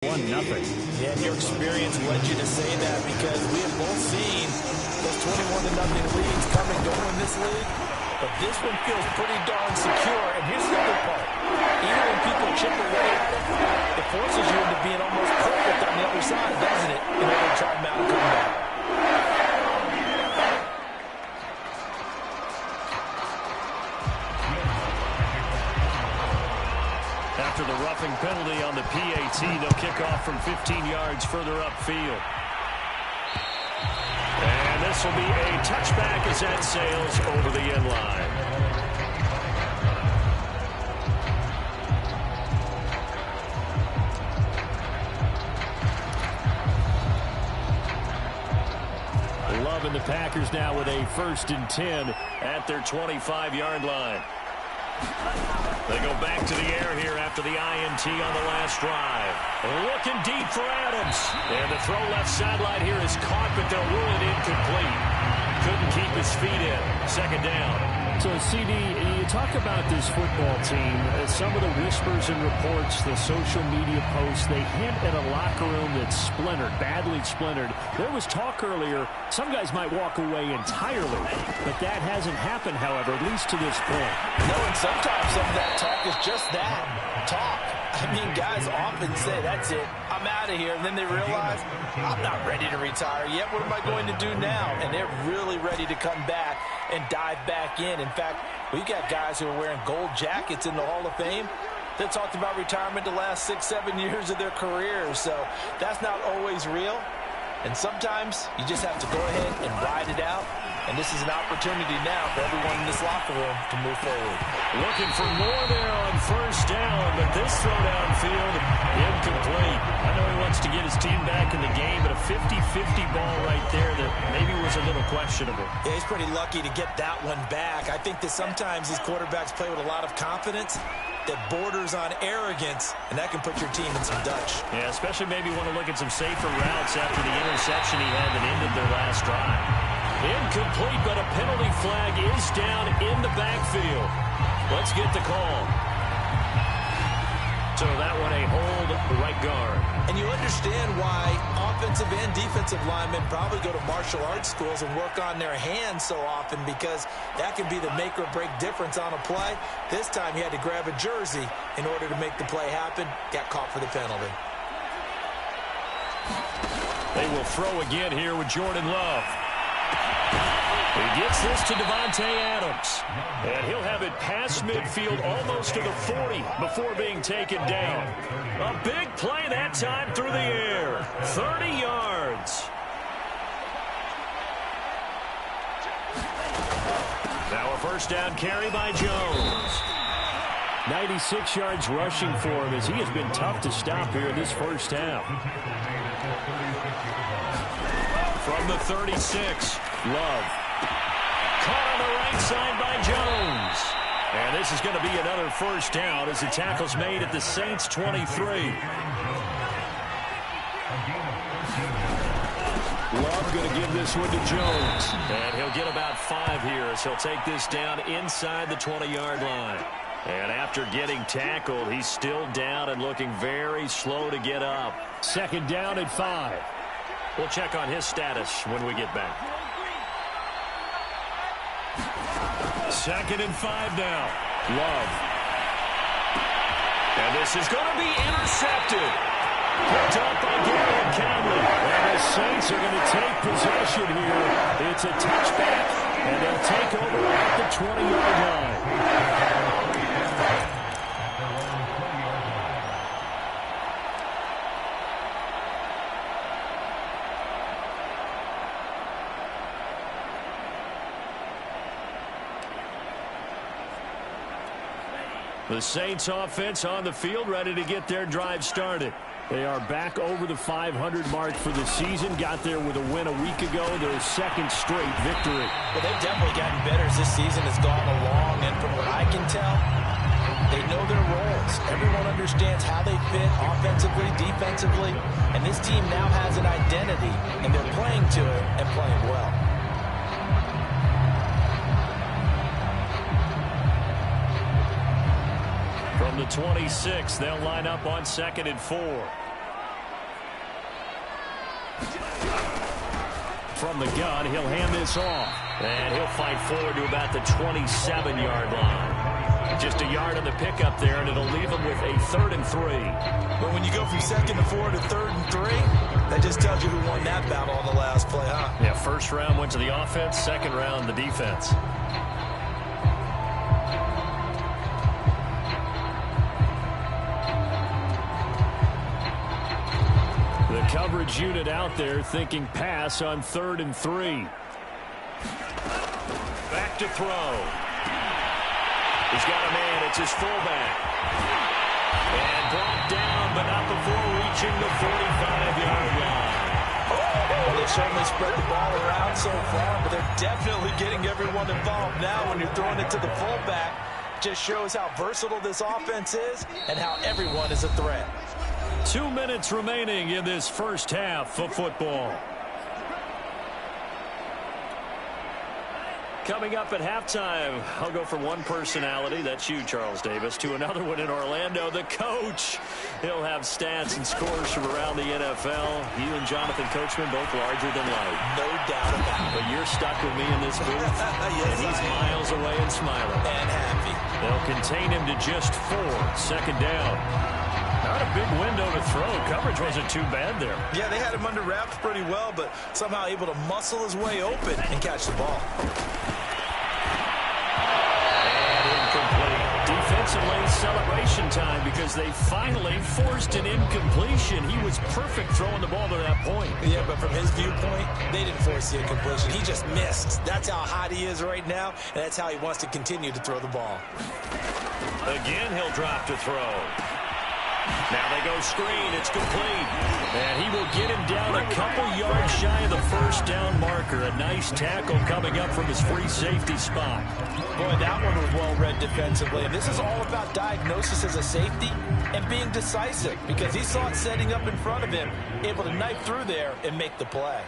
1-0. Yeah, and your experience led you to say that because we have both seen those 21-0 leads come and go in this league. But this one feels pretty darn secure. And here's the other part. Even when people chip away at it, it forces you into being almost perfect on the other side, doesn't it? In order to try and mount a comeback. After the roughing penalty on the PAT, they'll kick off from 15 yards further upfield. And this will be a touchback as that sails over the end line. Love and the Packers now with a 1st and 10 at their 25-yard line. They go back to the air here after the INT on the last drive. Looking deep for Adams. And the throw left sideline here is caught, but they'll rule it incomplete. Couldn't keep his feet in. 2nd down. So, CD, you talk about this football team. Some of the whispers and reports, the social media posts, they hint at a locker room that's splintered, badly splintered. There was talk earlier, some guys might walk away entirely. But that hasn't happened, however, at least to this point. No, and sometimes some of that talk is just that, talk. I mean, guys often say, that's it, I'm out of here. And then they realize, I'm not ready to retire yet. What am I going to do now? And they're really ready to come back and dive back in. In fact, we've got guys who are wearing gold jackets in the Hall of Fame that talked about retirement the last 6-7 years of their careers. So that's not always real. And sometimes you just have to go ahead and ride it out. And this is an opportunity now for everyone in this locker room to move forward. Looking for more there on 1st down, but this throw downfield, incomplete. I know he wants to get his team back in the game, but a 50-50 ball right there that maybe was a little questionable. Yeah, he's pretty lucky to get that one back. I think that sometimes these quarterbacks play with a lot of confidence that borders on arrogance, and that can put your team in some Dutch. Yeah, especially maybe want to look at some safer routes after the interception he had that ended their last drive. Incomplete, but a penalty flag is down in the backfield. Let's get the call. So that one a hold right guard. And you understand why offensive and defensive linemen probably go to martial arts schools and work on their hands so often, because that can be the make or break difference on a play. This time he had to grab a jersey in order to make the play happen. Got caught for the penalty. They will throw again here with Jordan Love. He gets this to Davante Adams. And he'll have it past midfield almost to the 40 before being taken down. A big play that time through the air. 30 yards. Now a 1st down carry by Jones. 96 yards rushing for him as he has been tough to stop here in this 1st half. From the 36, Love. Caught on the right side by Jones. And this is going to be another 1st down as the tackle's made at the Saints' 23. Love going to give this one to Jones. And he'll get about 5 here, so he'll take this down inside the 20-yard line. And after getting tackled, he's still down and looking very slow to get up. 2nd down and 5. We'll check on his status when we get back. 2nd and 5 now. Love. And this is going to be intercepted. Picked up by Garrett Conley. And the Saints are going to take possession here. It's a touchback, and they'll take over at the 20-yard line. The Saints offense on the field, ready to get their drive started. They are back over the 500 mark for the season. Got there with a win a week ago, their 2nd straight victory. Well, they've definitely gotten better as this season has gone along. And from what I can tell, they know their roles. Everyone understands how they fit offensively, defensively. And this team now has an identity, and they're playing to it and playing well. From the 26, they'll line up on 2nd and 4. from the gun. He'll hand this off. And he'll fight forward to about the 27-yard line. Just a yard on the pickup there, and it'll leave him with a 3rd and 3. But when you go from 2nd and 4 to 3rd and 3, that just tells you who won that battle on the last play, huh? Yeah, first round went to the offense, second round the defense. The coverage unit out there thinking pass on 3rd and 3. Back to throw. He's got a man. It's his fullback. And brought down, but not before reaching the 45-yard line. Well, they've certainly spread the ball around so far, but they're definitely getting everyone involved now when you're throwing it to the fullback. Just shows how versatile this offense is and how everyone is a threat. 2 minutes remaining in this first half of football. Coming up at halftime, I'll go from one personality, that's you, Charles Davis, to another one in Orlando, the coach. He'll have stats and scores from around the NFL. You and Jonathan Coachman, both larger than life. No doubt about it. But you're stuck with me in this booth, yes, and he's miles away and smiling. And happy. They'll contain him to just 4, second down. Not a big window to throw. Coverage wasn't too bad there. Yeah, they had him under wraps pretty well, but somehow able to muscle his way open and catch the ball. And incomplete. Defensively, celebration time because they finally forced an incompletion. He was perfect throwing the ball to that point. Yeah, but from his viewpoint, they didn't force the incompletion. He just missed. That's how hot he is right now, and that's how he wants to continue to throw the ball. Again, he'll drop to throw. Now they go screen. It's complete. And he will get him down a couple yards shy of the first down marker. A nice tackle coming up from his free safety spot. Boy, that one was well read defensively. And this is all about diagnosis as a safety and being decisive because he saw it setting up in front of him, able to knife through there and make the play.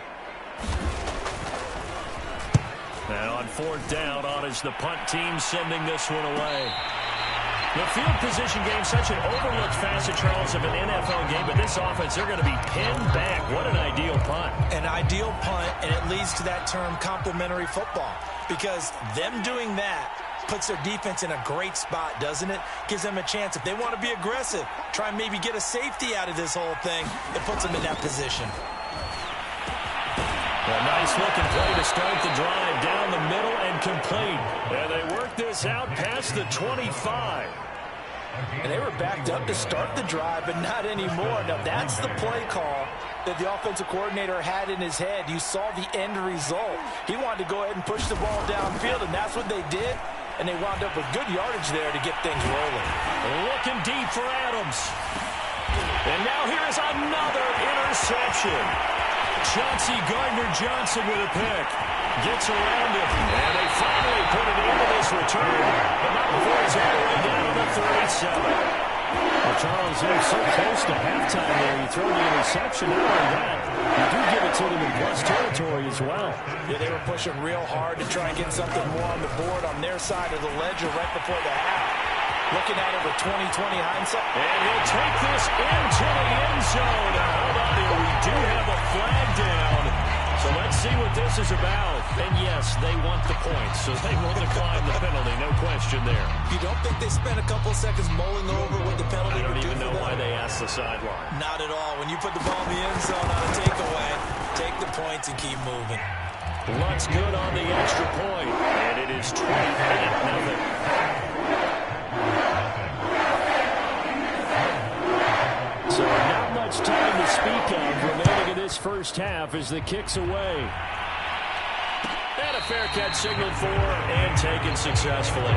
And on 4th down, on is the punt team sending this one away. The field position game, such an overlooked facet, Charles, of an NFL game, but this offense, they're going to be pinned back. What an ideal punt. An ideal punt, and it leads to that term complementary football, because them doing that puts their defense in a great spot, doesn't it? Gives them a chance. If they want to be aggressive, try and maybe get a safety out of this whole thing, it puts them in that position. A nice-looking play to start the drive down the middle and complete. And they work this out past the 25. And they were backed up to start the drive, but not anymore. Now, that's the play call that the offensive coordinator had in his head. You saw the end result. He wanted to go ahead and push the ball downfield, and that's what they did. And they wound up with good yardage there to get things rolling. Looking deep for Adams. And now here is another interception. Chauncey Gardner-Johnson with a pick. Gets around it. And they finally put it into this return. But not before it's all the way down to the 37. Well, Charles, they're so close to halftime there. You throw the interception. Not only that, you do give it to them in plus territory as well. Yeah, they were pushing real hard to try and get something more on the board on their side of the ledger right before the half. Looking at it with 20/20 hindsight. And he'll take this into the end zone. Now, hold on here. We do have a flag down. So let's see what this is about. And yes, they want the points, so they will decline the penalty. No question there. You don't think they spent a couple seconds mulling over what the penalty would do for them? I don't even know why they asked the sideline. Not at all. When you put the ball in the end zone on a takeaway, take the points and keep moving. Luck's good on the extra point. And it is 28-0. So not much time to speak of remaining in this first half as the kick's away. And a fair catch signaled for and taken successfully.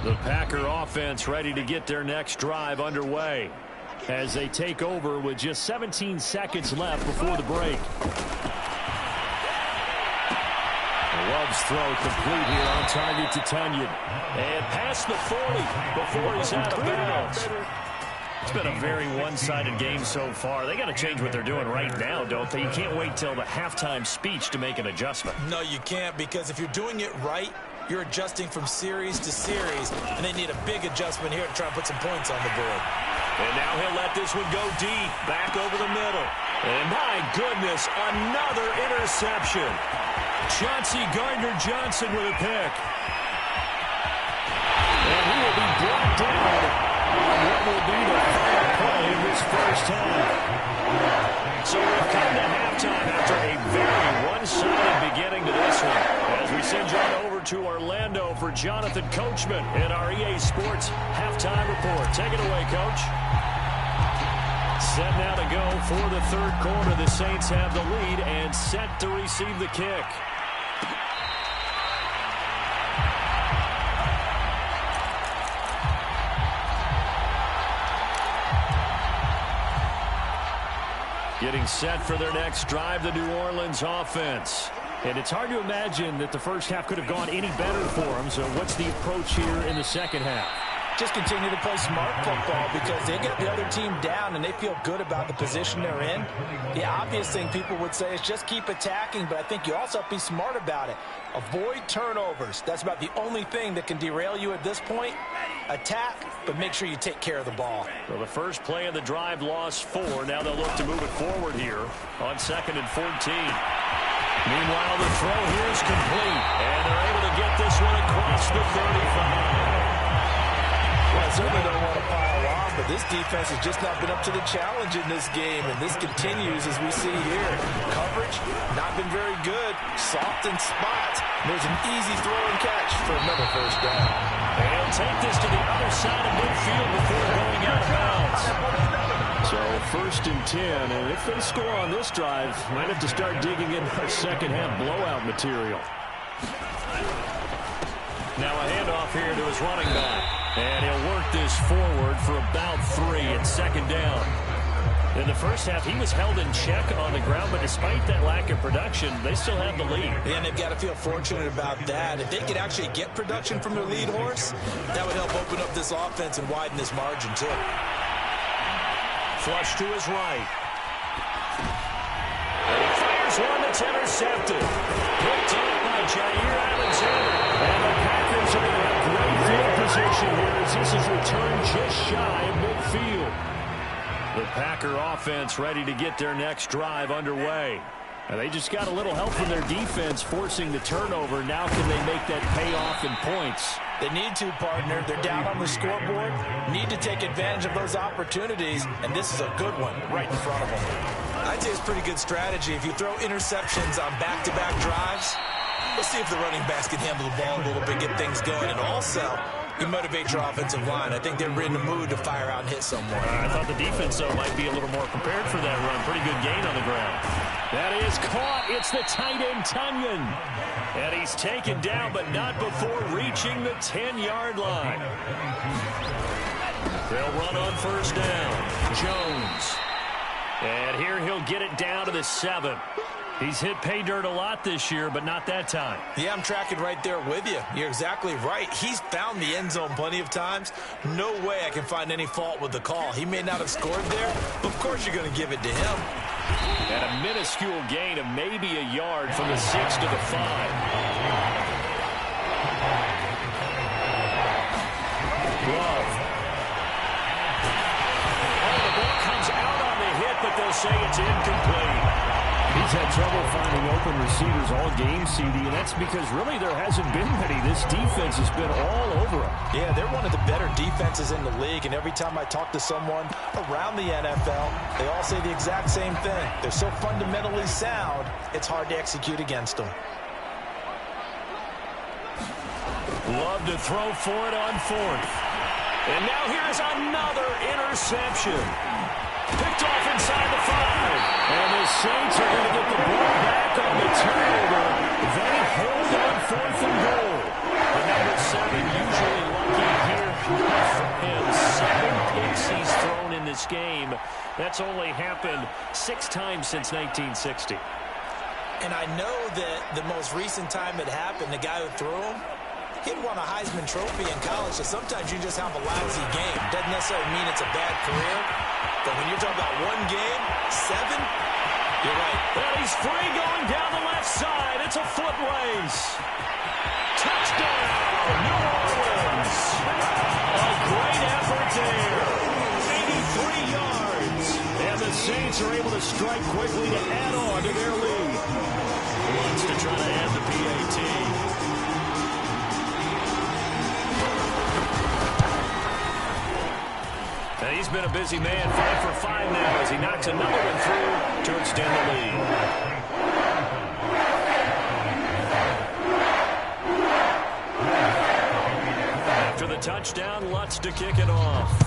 The Packer offense ready to get their next drive underway as they take over with just 17 seconds left before the break. Love's throw complete here on target to Tunyon. And past the 40 before he's out of bounds. It's been a very one-sided game so far. They got to change what they're doing right now, don't they? You can't wait till the halftime speech to make an adjustment. No, you can't, because if you're doing it right, you're adjusting from series to series, and they need a big adjustment here to try and put some points on the board. And now he'll let this one go deep, back over the middle. And my goodness, another interception. Chauncey Gardner-Johnson with a pick. And he will be brought down on what will be the final play of this first half. So we've come to halftime after a very one-sided beginning to this one. As we send you on over to Orlando for Jonathan Coachman in our EA Sports Halftime Report. Take it away, Coach. Set now to go for the third quarter. The Saints have the lead and set to receive the kick. Getting set for their next drive, the New Orleans offense. And it's hard to imagine that the first half could have gone any better for them. So what's the approach here in the second half? Just continue to play smart football, because they get the other team down and they feel good about the position they're in. The obvious thing people would say is just keep attacking, but I think you also have to be smart about it. Avoid turnovers. That's about the only thing that can derail you at this point. Attack, but make sure you take care of the ball. Well, the first play of the drive lost 4. Now they'll look to move it forward here on 2nd and 14. Meanwhile, the throw here is complete, and they're able to get this one across the 35. Well, I certainly don't want to pile on, but this defense has just not been up to the challenge in this game, and this continues as we see here. Coverage, not been very good. Soft in spots. There's an easy throw and catch for another first down. They'll take this to the other side of midfield before going out of bounds. So 1st and 10, and if they score on this drive, might have to start digging in our second half blowout material. Now a handoff here to his running back. And he'll work this forward for about 3 at 2nd down. In the first half, he was held in check on the ground, but despite that lack of production, they still have the lead. And they've got to feel fortunate about that. If they could actually get production from their lead horse, that would help open up this offense and widen this margin, too. Flush to his right. And he fires one that's intercepted. Picked up by Jair Alexander. And the Packers are going to have great field position here as this is returned just shy of midfield. The Packer offense ready to get their next drive underway. And they just got a little help from their defense forcing the turnover. Now can they make that pay off in points? They need to, partner. They're down on the scoreboard. Need to take advantage of those opportunities, and this is a good one right in front of them. I'd say it's pretty good strategy. If you throw interceptions on back-to-back drives, we'll see if the running backs can handle the ball a little bit, get things going, and also you motivate your offensive line. I think they're in the mood to fire out and hit someone. I thought the defense, though, might be a little more prepared for that run. Pretty good gain on the ground. That is caught. It's the tight end, Tunyon. And he's taken down, but not before reaching the 10-yard line. They'll run on 1st down. Jones. And here he'll get it down to the 7. He's hit pay dirt a lot this year, but not that time. Yeah, I'm tracking right there with you. You're exactly right. He's found the end zone plenty of times. No way I can find any fault with the call. He may not have scored there, but of course you're going to give it to him. And a minuscule gain of maybe a yard from the 6 to the 5. Love. Oh, the ball comes out on the hit, but they'll say it's incomplete. He's had trouble finding open receivers all game, CD, and that's because really there hasn't been many. This defense has been all over him. Yeah, they're one of the better defenses in the league, and every time I talk to someone around the NFL, they all say the exact same thing. They're so fundamentally sound, it's hard to execute against them. Love to throw for it on 4th. And now here's another interception. Picked off inside the 5. And the Saints are going to get the ball back on the turnover. They hold on 4th and goal. The number 7 usually lucky here for him. 7 picks he's thrown in this game. That's only happened 6 times since 1960. And I know that the most recent time it happened, the guy who threw him, Kid won a Heisman Trophy in college, so sometimes you just have a lousy game. Doesn't necessarily mean it's a bad career. But when you're talking about one game, 7, you're right. And he's free going down the left side. It's a foot race. Touchdown, New Orleans. A great effort there. 83 yards. And the Saints are able to strike quickly to add on to their lead. Wants to try to add the PAT. And he's been a busy man, 5 for 5 now as he knocks another one through to extend the lead. After the touchdown, Lutz to kick it off.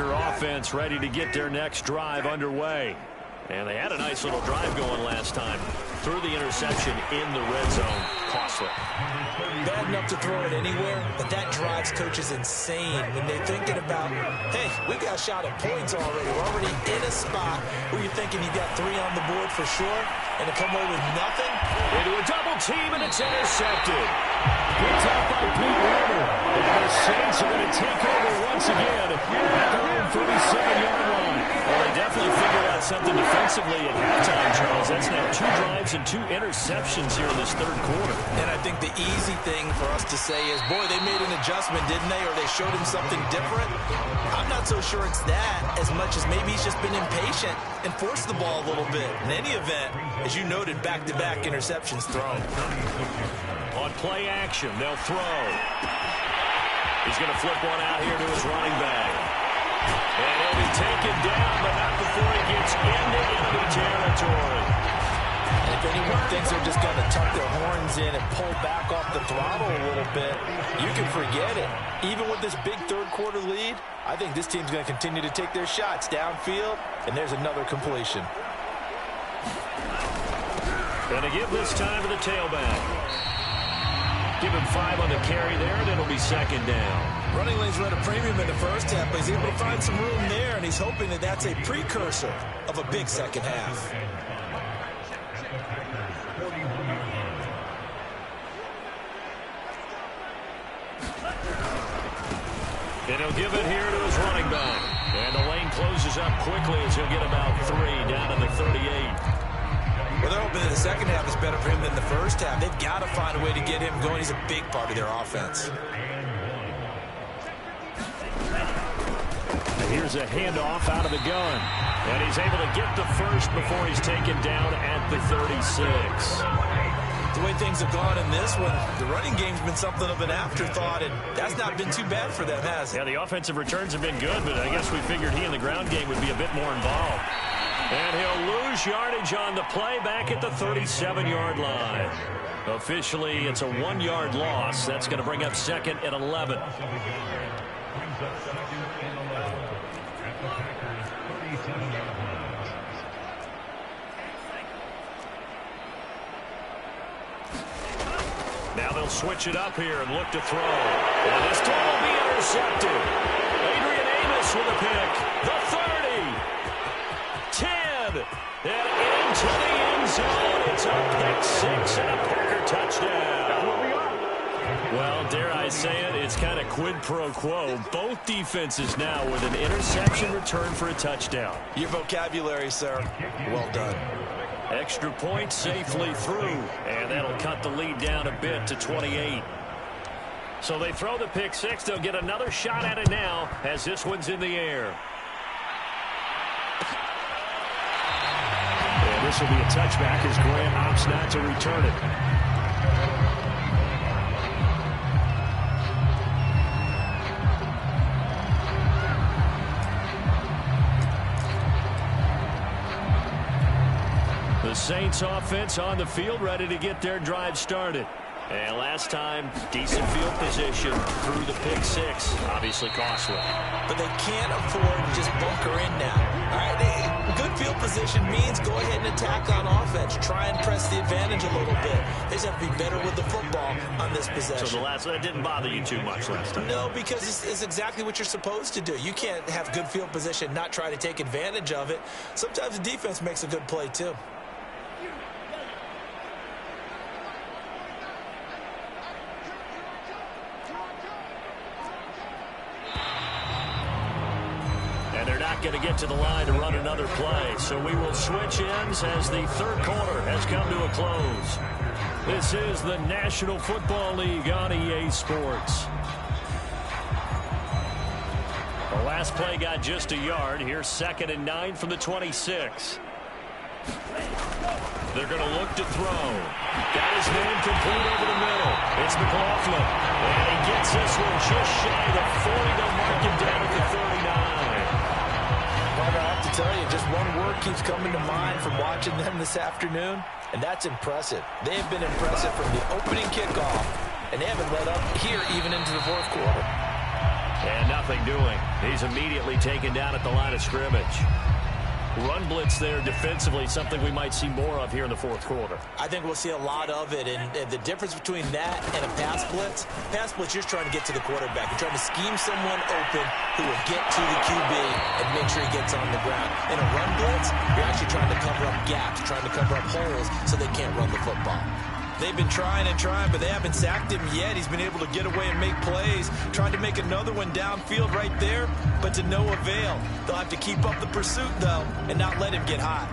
Offense ready to get their next drive underway. And they had a nice little drive going last time. Threw the interception in the red zone. Costly. Bad enough to throw it anywhere, but that drives coaches insane when they're thinking about, hey, we got shot at points already. We're already in a spot where you're thinking you got 3 on the board for sure, and to come away with nothing. Into a double team, and it's intercepted. Good top by Pete Werner. And the Saints are going to take over once again at their own 37-yard line. Well, they definitely figured out something defensively at halftime, Charles. That's now 2 drives and 2 interceptions here in this third quarter. And I think the easy thing for us to say is, boy, they made an adjustment, didn't they? Or they showed him something different. I'm not so sure it's that as much as maybe he's just been impatient and forced the ball a little bit. In any event, as you noted, back-to-back interceptions thrown. On play action, they'll throw. He's going to flip one out here to his running back. And he'll be taken down, but not before he gets into enemy territory. And if anyone thinks they're just going to tuck their horns in and pull back off the throttle a little bit, you can forget it. Even with this big third-quarter lead, I think this team's going to continue to take their shots downfield, and there's another completion. Going to give this time to the tailback. Give him 5 on the carry there, and it'll be second down. Running lanes were at a premium in the first half, but he's able to find some room there, and he's hoping that that's a precursor of a big second half. And he'll give it here to his running back. And the lane closes up quickly as he'll get about 3 down to the 38. Well, they're hoping that the second half is better for him than the first half. They've got to find a way to get him going. He's a big part of their offense. And here's a handoff out of the gun. And he's able to get the first before he's taken down at the 36. The way things have gone in this one, the running game's been something of an afterthought, and that's not been too bad for them, has it? Yeah, the offensive returns have been good, but I guess we figured he in the ground game would be a bit more involved. And he'll lose yardage on the play back at the 37-yard line. Officially, it's a 1-yard loss. That's going to bring up second and 11. Now they'll switch it up here and look to throw. And this time will be intercepted. Adrian Amos with a pick. The 30. 10. And into the end zone. It's a pick 6 and a Packer touchdown. Well, dare I say it, it's kind of quid pro quo. Both defenses now with an interception return for a touchdown. Your vocabulary, sir. Well done. Extra point safely through, and that'll cut the lead down a bit to 28. So they throw the pick 6. They'll get another shot at it now as this one's in the air. And this will be a touchback as Grant opts not to return it. The Saints offense on the field ready to get their drive started. And last time, decent field position through the pick six. Obviously costly. But they can't afford to just bunker in now. All right, good field position means go ahead and attack on offense. Try and press the advantage a little bit. They just have to be better with the football on this possession. So that didn't bother you too much last time? No, because it's exactly what you're supposed to do. You can't have good field position, not try to take advantage of it. Sometimes the defense makes a good play too. And they're not going to get to the line to run another play. So we will switch ends as the third quarter has come to a close. This is the National Football League on EA Sports. The last play got just a yard. Here's 2nd and 9 from the 26. They're going to look to throw. Got his man complete over the middle. It's McLaughlin. And he gets this one just shy of the 40. They'll mark him down at the 39. Well, I have to tell you, just one word keeps coming to mind from watching them this afternoon, and that's impressive. They have been impressive from the opening kickoff, and they haven't let up here even into the fourth quarter. And nothing doing. He's immediately taken down at the line of scrimmage. Run blitz there defensively, something we might see more of here in the fourth quarter. I think we'll see a lot of it, and the difference between that and a pass blitz, you're just trying to get to the quarterback. You're trying to scheme someone open who will get to the QB and make sure he gets on the ground. In a run blitz, you're actually trying to cover up gaps, trying to cover up holes so they can't run the football. They've been trying and trying, but they haven't sacked him yet. He's been able to get away and make plays. Tried to make another one downfield right there, but to no avail. They'll have to keep up the pursuit, though, and not let him get hot.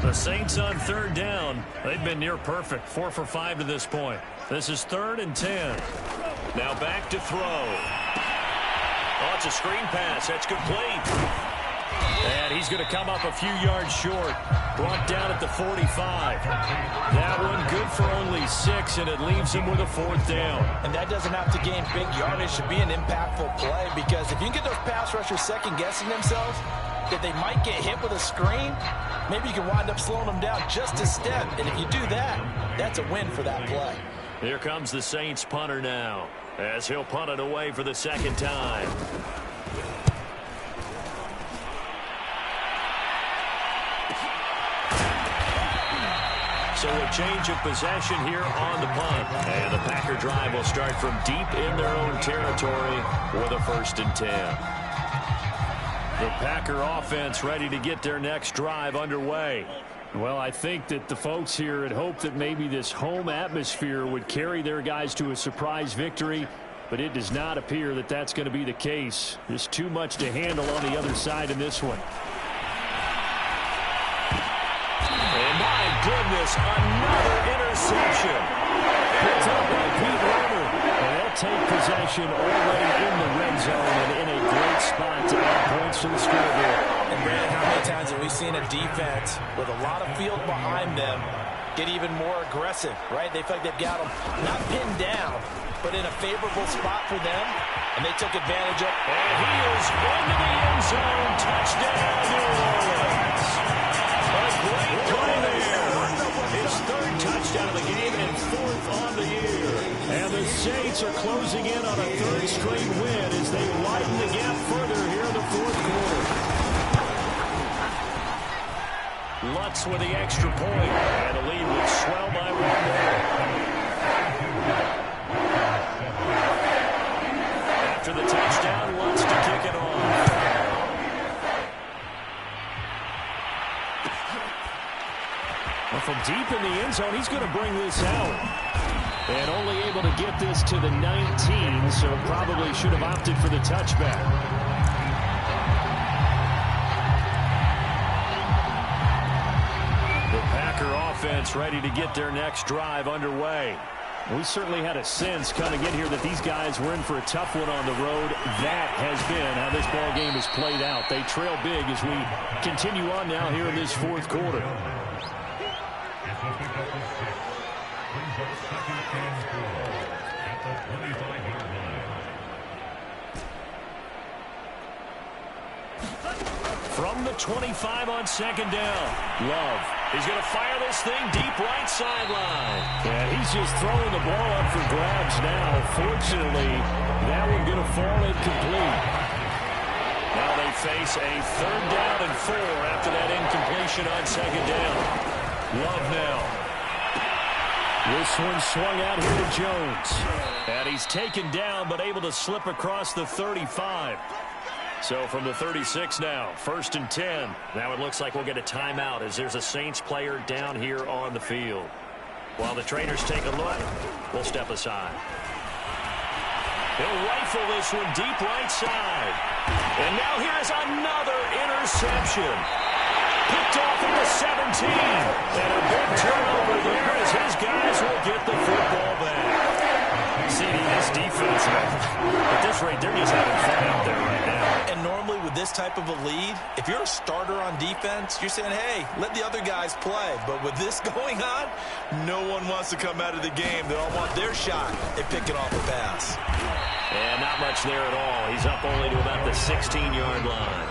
The Saints on third down. They've been near perfect. 4 for 5 to this point. This is 3rd and 10. Now back to throw. Oh, it's a screen pass. That's complete. And he's going to come up a few yards short. Brought down at the 45. That one good for only 6, and it leaves him with a 4th down. And that doesn't have to gain big yardage to be an impactful play, because if you can get those pass rushers second-guessing themselves, that they might get hit with a screen, maybe you can wind up slowing them down just a step. And if you do that, that's a win for that play. Here comes the Saints punter now, as he'll punt it away for the 2nd time. So a change of possession here on the punt. And the Packer drive will start from deep in their own territory with a 1st and 10. The Packer offense ready to get their next drive underway. Well, I think that the folks here had hoped that maybe this home atmosphere would carry their guys to a surprise victory, but it does not appear that that's going to be the case. There's too much to handle on the other side in this one. And my goodness, another interception. Picked up by Pete Werner. And they'll take possession already in the red zone and in a great spot to add points to the scoreboard. And Brad, how many times have we seen a defense with a lot of field behind them get even more aggressive, right? They feel like they've got them not pinned down, but in a favorable spot for them, and they took advantage of it. And he is into the end zone. Touchdown, New Orleans. A great play there. His 3rd touchdown of the game and 4th on the year. And the Saints are closing in on a 3rd straight win as they widen the gap further here in the 4th quarter. Lutz with the extra point, and the lead would swell by 1 more. After the touchdown, Lutz to kick it off. Well, from deep in the end zone, he's going to bring this out. And only able to get this to the 19, so probably should have opted for the touchback. Offense ready to get their next drive underway. We certainly had a sense coming in here that these guys were in for a tough one on the road. That has been how this ball game is played out. They trail big as we continue on now here in this 4th quarter. From the 25 on second down. Love. He's going to fire this thing deep right sideline. Yeah, he's just throwing the ball up for grabs now. Fortunately, that one going to fall incomplete. Now they face a 3rd down and 4 after that incompletion on second down. Love now. This one swung out here to Jones. And he's taken down but able to slip across the 35. So from the 36 now, 1st and 10. Now it looks like we'll get a timeout as there's a Saints player down here on the field. While the trainers take a look, we'll step aside. He'll rifle this one deep right side. And now here's another interception. Picked off at the 17. And a big turnover there as his guys will get the football back. CD, this defense, at this rate, they're just having fun out there right now. And normally with this type of a lead, if you're a starter on defense, you're saying, hey, let the other guys play. But with this going on, no one wants to come out of the game. They all want their shot at picking off a pass. And not much there at all. He's up only to about the 16-yard line.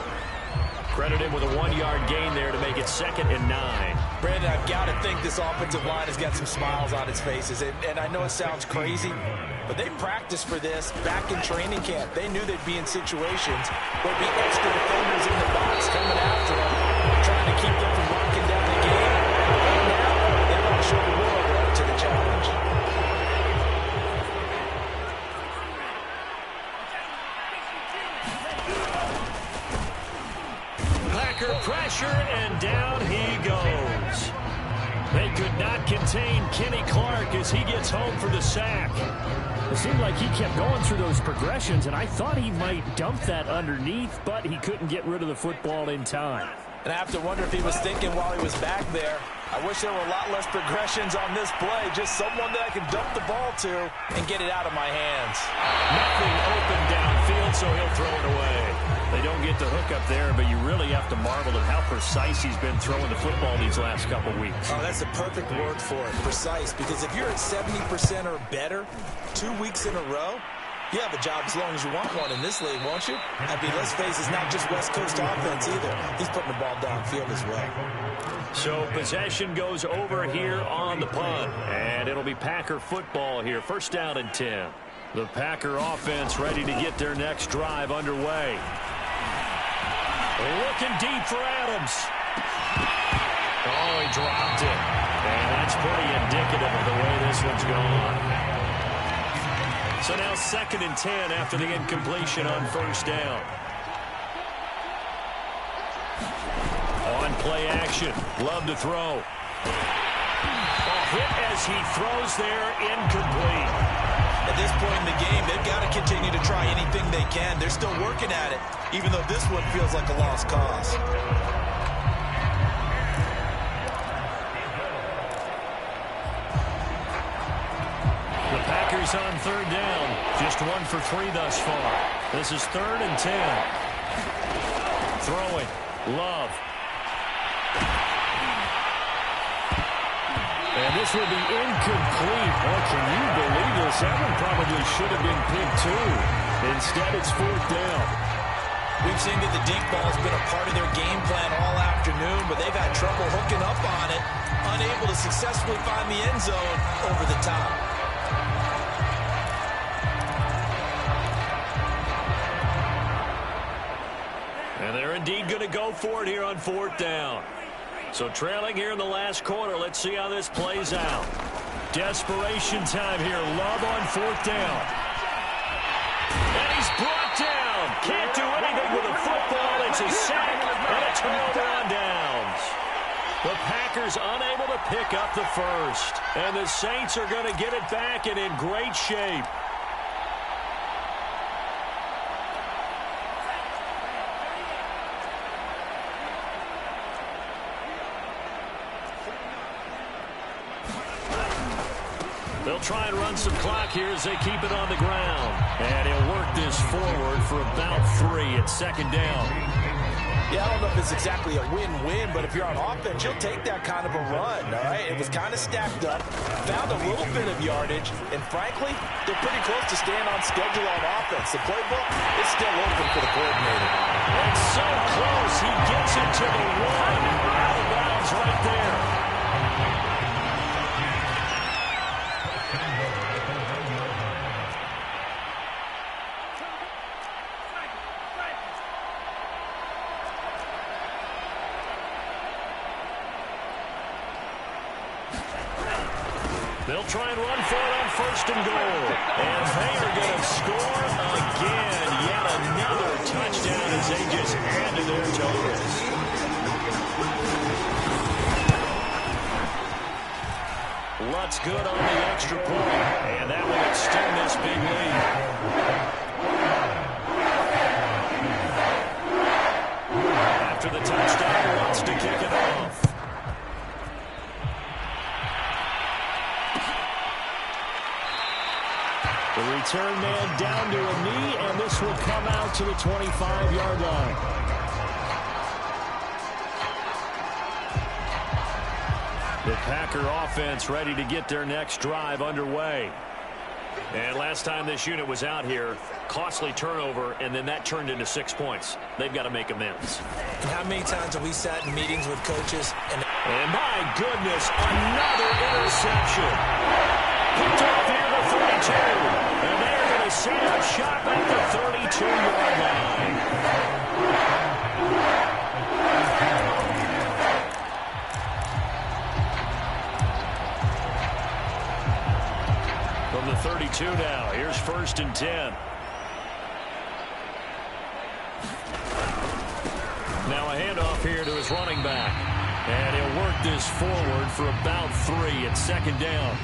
Credit him with a 1-yard gain there to make it 2nd and 9. Brandon, I've got to think this offensive line has got some smiles on its faces. And I know it sounds crazy, but they practiced for this back in training camp. They knew they'd be in situations where there'd be extra defenders in the box coming after them, trying to keep them from locking down the game. And now they want to show the world they're up to the challenge. Pressure, and down he goes. They could not contain Kenny Clark as he gets home for the sack. It seemed like he kept going through those progressions, and I thought he might dump that underneath, but he couldn't get rid of the football in time. And I have to wonder if he was thinking while he was back there, I wish there were a lot less progressions on this play, just someone that I can dump the ball to and get it out of my hands. Nothing open downfield, so he'll throw it away. They don't get the hook up there, but you really have to marvel at how precise he's been throwing the football these last couple weeks. Oh, that's the perfect word for it, precise, because if you're at 70% or better 2 weeks in a row, you have a job as long as you want one in this league, won't you? I mean, let's face it, it's not just West Coast offense either. He's putting the ball downfield as well. So possession goes over here on the punt, and it'll be Packer football here. 1st down and 10. The Packer offense ready to get their next drive underway. Looking deep for Adams. Oh, he dropped it. And that's pretty indicative of the way this one's gone. So now 2nd and 10 after the incompletion on 1st down. On play action. Love to throw. A hit as he throws there, incomplete. At this point in the game, they've got to continue to try anything they can. They're still working at it, even though this one feels like a lost cause. The Packers on 3rd down. Just 1 for 3 thus far. This is 3rd and 10. Throwing. Love. And this will be incomplete. Oh, can you believe this? That one probably should have been picked too. Instead, it's 4th down. We've seen that the deep ball has been a part of their game plan all afternoon, but they've had trouble hooking up on it, unable to successfully find the end zone over the top. And they're indeed going to go for it here on 4th down. So trailing here in the last quarter. Let's see how this plays out. Desperation time here. Love on 4th down. And he's brought down. Can't do anything with a football. It's a sack and a turnover on downs. The Packers unable to pick up the first. And the Saints are going to get it back and in great shape. They'll try and run some clock here as they keep it on the ground. And he'll work this forward for about 3 at 2nd down. Yeah, I don't know if it's exactly a win-win, but if you're on offense, you'll take that kind of a run, all right? It was kind of stacked up, found a little bit of yardage, and frankly, they're pretty close to staying on schedule on offense. The playbook is still open for the coordinator. And so close, he gets it to the one. Out of bounds right there. They'll try and run for it on 1st and goal. And they are going to score again. Yet another touchdown as they just add to their totals. Lutz good on the extra point. And that will extend this big lead. After the touchdown, Lutz to kick it off. The return man down to a knee, and this will come out to the 25-yard line. The Packer offense ready to get their next drive underway. And last time this unit was out here, costly turnover, and then that turned into 6 points. They've got to make amends. And how many times have we sat in meetings with coaches? And my goodness, another interception. Picked up near the 32. And they're going to set up shop at the 32-yard line. From the 32 now, here's 1st and 10. Now a handoff here to his running back. And he'll work this forward for about 3 at 2nd down.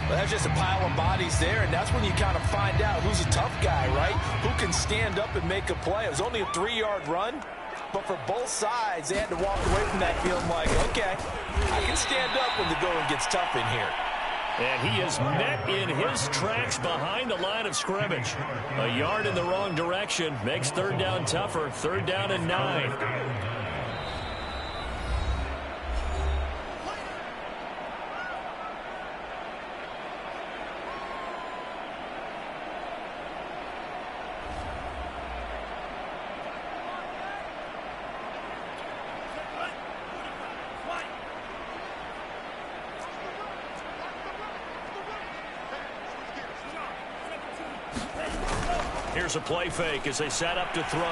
Well, that's just a pile of bodies there, and that's when you kind of find out who's a tough guy, right? Who can stand up and make a play. It was only a 3-yard run, but for both sides, they had to walk away from that feeling like, okay, I can stand up when the going gets tough in here. And he is met in his tracks behind the line of scrimmage. A yard in the wrong direction makes 3rd down tougher. 3rd down and 9. Here's a play fake as they set up to throw. And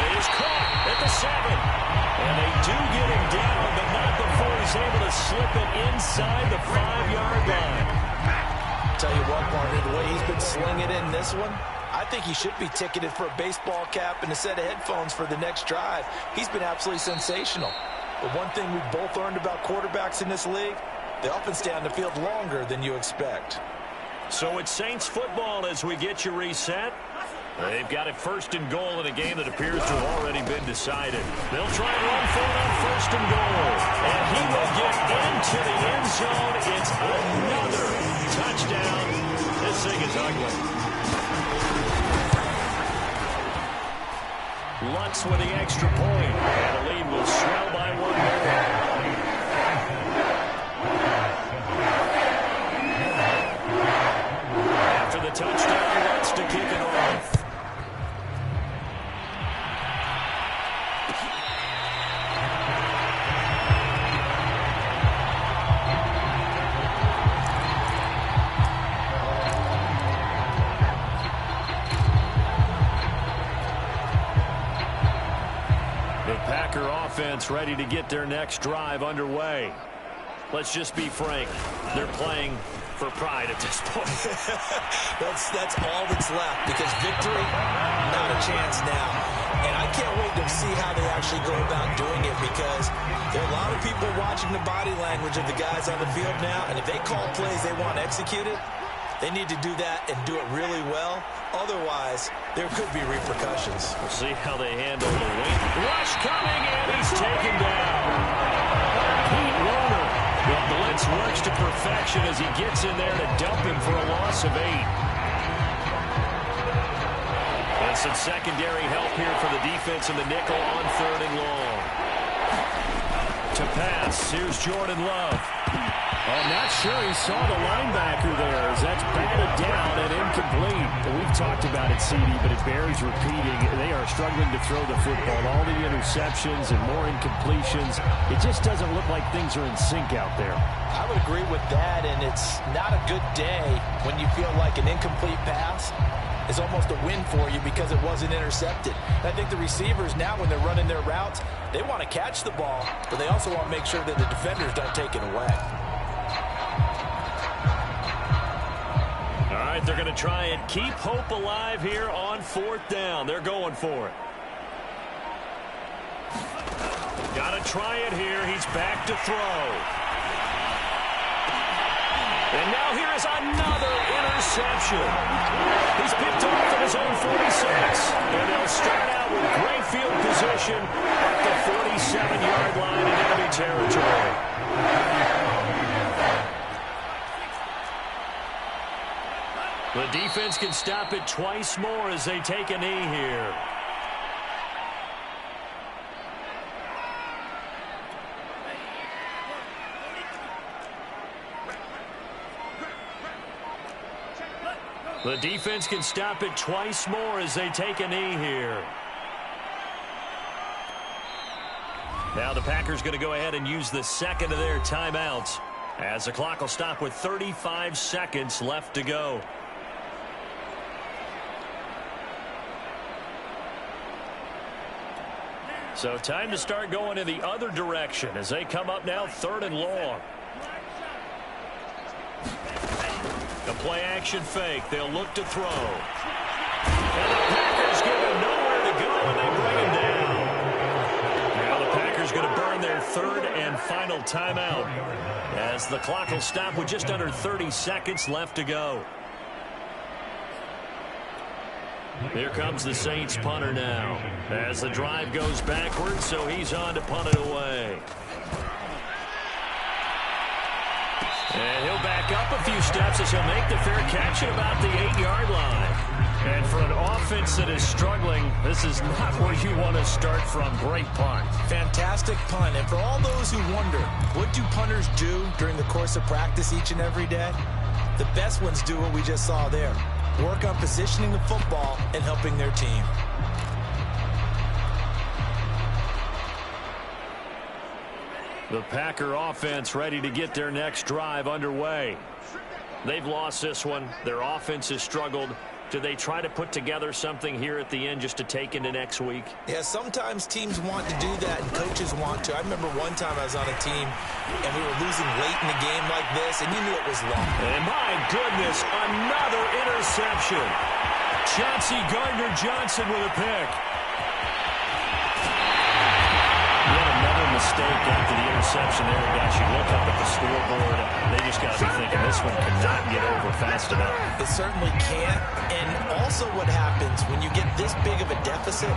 it is caught at the 7. And they do get him down, but not before he's able to slip it inside the 5-yard line. Tell you what, partner, the way he's been slinging in this one, I think he should be ticketed for a baseball cap and a set of headphones for the next drive. He's been absolutely sensational. But one thing we've both learned about quarterbacks in this league, they often stay on the field longer than you expect. So it's Saints football as we get you reset. They've got it 1st and goal in a game that appears to have already been decided. They'll try and run for it on 1st and goal. And he will get into the end zone. It's another touchdown. This thing is ugly. Lutz with the extra point. And the lead will swell by 1 more. After the touchdown, Lutz to kick it off. The Packer offense ready to get their next drive underway. Let's just be frank. They're playing for pride at this point. that's all that's left, because victory, not a chance now. And I can't wait to see how they actually go about doing it, because there are a lot of people watching the body language of the guys on the field now, and if they call plays they want executed, they need to do that and do it really well. Otherwise, there could be repercussions. We'll see how they handle the wing rush coming, and he's taken down. Pete Warner. The blitz works to perfection as he gets in there to dump him for a loss of 8. Some secondary help here for the defense in the nickel on 3rd and long. To pass, here's Jordan Love. I'm not sure he saw the linebacker there as that's batted down and incomplete. We've talked about it, CD, but it bears repeating. They are struggling to throw the football. All the interceptions and more incompletions. It just doesn't look like things are in sync out there. I would agree with that, and it's not a good day when you feel like an incomplete pass is almost a win for you because it wasn't intercepted. And I think the receivers now, when they're running their routes, they want to catch the ball, but they also want to make sure that the defenders don't take it away. All right, they're going to try and keep hope alive here on 4th down. They're going for it. Got to try it here. He's back to throw. And now here is another interception. He's picked off at his own 46. And they'll start out with great field position at the 47-yard line in enemy territory. The defense can stop it twice more as they take a knee here. The defense can stop it twice more as they take a knee here. Now the Packers going to go ahead and use the second of their timeouts as the clock will stop with 35 seconds left to go. So time to start going in the other direction as they come up now 3rd and long. The play action fake. They'll look to throw. And the Packers give him nowhere to go, and they bring him down. Now the Packers going to burn their 3rd and final timeout as the clock will stop with just under 30 seconds left to go. Here comes the Saints punter now as the drive goes backwards, so he's on to punt it away. And he'll back up a few steps as he'll make the fair catch at about the 8-yard line. And for an offense that is struggling, this is not where you want to start from. Great punt. Fantastic punt. And for all those who wonder, what do punters do during the course of practice each and every day? The best ones do what we just saw there. Work on positioning the football and helping their team. The Packer offense ready to get their next drive underway. They've lost this one. Their offense has struggled. Do they try to put together something here at the end just to take into next week? Yeah, sometimes teams want to do that and coaches want to. I remember one time I was on a team and we were losing late in the game like this and you knew it was long. And my goodness, another interception. Chauncey Gardner-Johnson with a pick. Yet another mistake after the interception there, guys. You look up at the scoreboard, they just got to be thinking this one cannot get over fast enough. It certainly can't. And also what happens when you get this big of a deficit,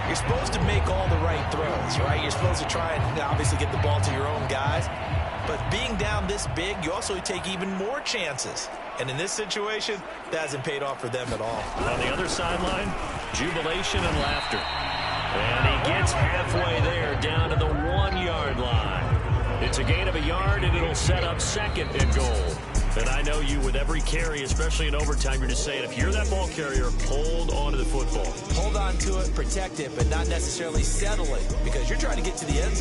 you're supposed to make all the right throws, right? You're supposed to try and obviously get the ball to your own guys. But being down this big, you also take even more chances. And in this situation, that hasn't paid off for them at all. On the other sideline, jubilation and laughter. And he gets halfway there, down to the 1-yard line. It's a gain of a yard, and it'll set up 2nd and goal. And I know you, with every carry, especially in overtime, you're just saying, if you're that ball carrier, hold on to the football. Hold on to it, protect it, but not necessarily settle it, because you're trying to get to the end zone.